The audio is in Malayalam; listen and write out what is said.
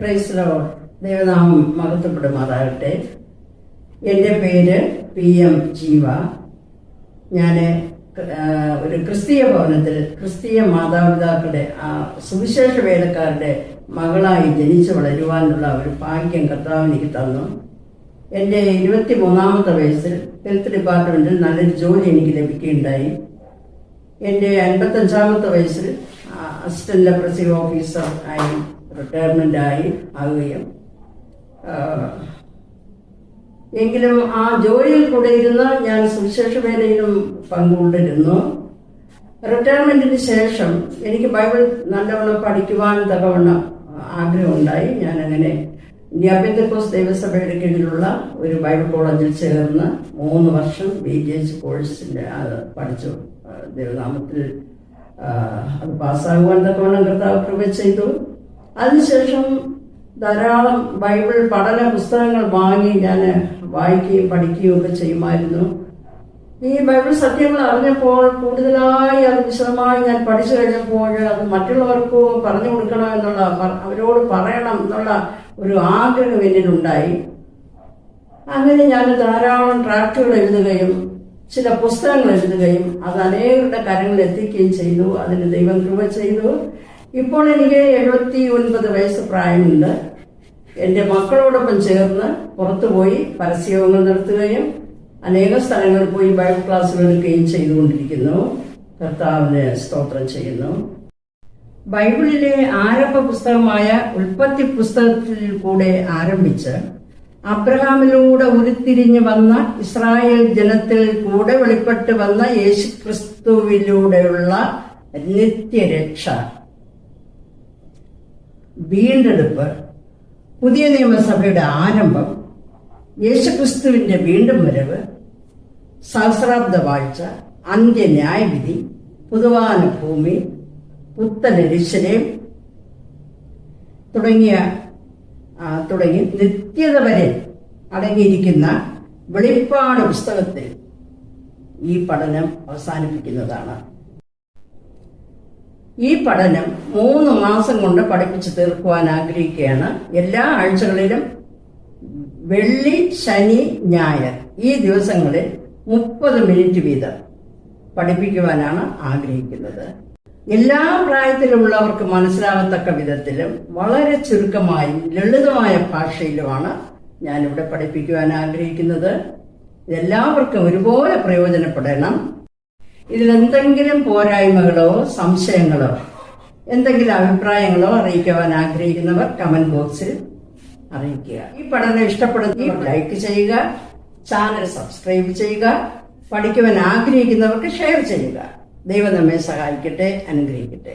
Praise Lord. ദൈവനാമം മഹത്വപ്പെടുമാറാകട്ടെ. എൻ്റെ പേര് PM ജീവ. ഞാൻ ഒരു ക്രിസ്തീയ ഭവനത്തിൽ ക്രിസ്തീയ മാതാപിതാക്കളുടെ സുവിശേഷ വേലക്കാരുടെ മകളായി ജനിച്ചു വളരുവാനുള്ള ഒരു ഭാഗ്യം കർത്താവ് എനിക്ക് തന്നു. എൻ്റെ 23-ാമത്തെ വയസ്സിൽ ഹെൽത്ത് ഡിപ്പാർട്ട്മെൻറ്റിൽ നല്ലൊരു ജോലി എനിക്ക് ലഭിക്കുകയുണ്ടായി. എൻ്റെ 55-ാമത്തെ വയസ്സിൽ അസിസ്റ്റന്റ് ലെപ്രസി ഓഫീസർ ആയി റിട്ടയർമെന്റ് ആവുകയും എങ്കിലും ആ ജോലിയിൽ കൂടെ ഇരുന്ന് ഞാൻ സുവിശേഷ വേലയിലും പങ്കുകൊണ്ടിരുന്നു. റിട്ടയർമെന്റിന് ശേഷം എനിക്ക് ബൈബിൾ നല്ലവണ്ണം പഠിക്കുവാൻ തക്കവണ്ണം ആഗ്രഹമുണ്ടായി. ഞാനങ്ങനെ ഇന്ത്യ പെന്തക്കോസ്ത് ദൈവസഭയുടെ കീഴിലുള്ള ഒരു ബൈബിൾ കോളേജിൽ ചേർന്ന് 3 വർഷം BTH കോഴ്സിന്റെ പഠിച്ചു. ദൈവനാമത്തിൽ അത് പാസ്സാകുവാൻ തക്കവണ്ണം കർത്താവ് കൃപ ചെയ്തു. അതിനുശേഷം ധാരാളം ബൈബിൾ പഠന പുസ്തകങ്ങൾ വാങ്ങി ഞാൻ വായിക്കുകയും പഠിക്കുകയും ഒക്കെ ചെയ്യുമായിരുന്നു. ഈ ബൈബിൾ സത്യങ്ങൾ അറിഞ്ഞപ്പോൾ കൂടുതലായി അത് വിശദമായി ഞാൻ പഠിച്ചു കഴിഞ്ഞപ്പോൾ അത് മറ്റുള്ളവർക്ക് പറഞ്ഞു കൊടുക്കണം എന്നുള്ള, അവരോട് പറയണം എന്നുള്ള ഒരു ആഗ്രഹം എന്നിലുണ്ടായി. അങ്ങനെ ഞാൻ ധാരാളം ട്രാക്റ്റുകൾ എഴുതുകയും ചില പുസ്തകങ്ങൾ എഴുതുകയും അത് അനേകരുടെ കരങ്ങളിൽ എത്തിക്കുകയും ചെയ്തു. അതിന് ദൈവം കൃപ ചെയ്തു. ഇപ്പോൾ എനിക്ക് 79 വയസ്സ് പ്രായമുണ്ട്. എൻ്റെ മക്കളോടൊപ്പം ചേർന്ന് പുറത്തുപോയി പരസ്യങ്ങൾ നടത്തുകയും അനേക സ്ഥലങ്ങളിൽ പോയി ബൈബിൾ ക്ലാസ്സുകൾ എടുക്കുകയും ചെയ്തുകൊണ്ടിരിക്കുന്നു. കർത്താവിന് സ്തോത്രം ചെയ്യുന്നു. ബൈബിളിലെ ആരംഭ പുസ്തകമായ ഉൽപ്പത്തി പുസ്തകത്തിൽ കൂടെ ആരംഭിച്ച് അബ്രഹാമിലൂടെ ഉരുത്തിരിഞ്ഞു വന്ന ഇസ്രായേൽ ജനത്തിൽ കൂടെ വെളിപ്പെട്ട് വന്ന യേശുക്രിസ്തുവിലൂടെയുള്ള നിത്യരക്ഷ, വീണ്ടെടുപ്പ്, പുതിയ നിയമസഭയുടെ ആരംഭം, യേശുക്രിസ്തുവിന്റെ വീണ്ടും വരവ്, സഹസ്രാബ്ദ വാഴ്ച, അന്ത്യന്യായവിധി, പുതുവാന ഭൂമി, പുത്തൻ യെരൂശലേം തുടങ്ങി നിത്യത വരെ അടങ്ങിയിരിക്കുന്ന വെളിപ്പാട് പുസ്തകത്തിൽ ഈ പഠനം അവസാനിപ്പിക്കുന്നതാണ്. ഈ പഠനം 3 മാസം കൊണ്ട് പഠിപ്പിച്ചു തീർക്കുവാൻ ആഗ്രഹിക്കുകയാണ്. എല്ലാ ആഴ്ചകളിലും വെള്ളി, ശനി, ഞായർ ഈ ദിവസങ്ങളിൽ 30 മിനിറ്റ് വീതം പഠിപ്പിക്കുവാനാണ് ആഗ്രഹിക്കുന്നത്. എല്ലാ പ്രായത്തിലുള്ളവർക്ക് മനസ്സിലാകത്തക്ക വിധത്തിലും വളരെ ചുരുക്കമായും ലളിതമായ ഭാഷയിലുമാണ് ഞാനിവിടെ പഠിപ്പിക്കുവാൻ ആഗ്രഹിക്കുന്നത്. എല്ലാവർക്കും ഒരുപോലെ പ്രയോജനപ്പെടണം. ഇതിലെന്തെങ്കിലും പോരായ്മകളോ സംശയങ്ങളോ എന്തെങ്കിലും അഭിപ്രായങ്ങളോ അറിയിക്കുവാൻ ആഗ്രഹിക്കുന്നവർ കമന്റ് ബോക്സിൽ അറിയിക്കുക. ഈ പഠനം ഇഷ്ടപ്പെടുന്ന ലൈക്ക് ചെയ്യുക, ചാനൽ സബ്സ്ക്രൈബ് ചെയ്യുക, പഠിക്കുവാൻ ആഗ്രഹിക്കുന്നവർക്ക് ഷെയർ ചെയ്യുക. ദൈവം നമ്മെ സഹായിക്കട്ടെ, അനുഗ്രഹിക്കട്ടെ.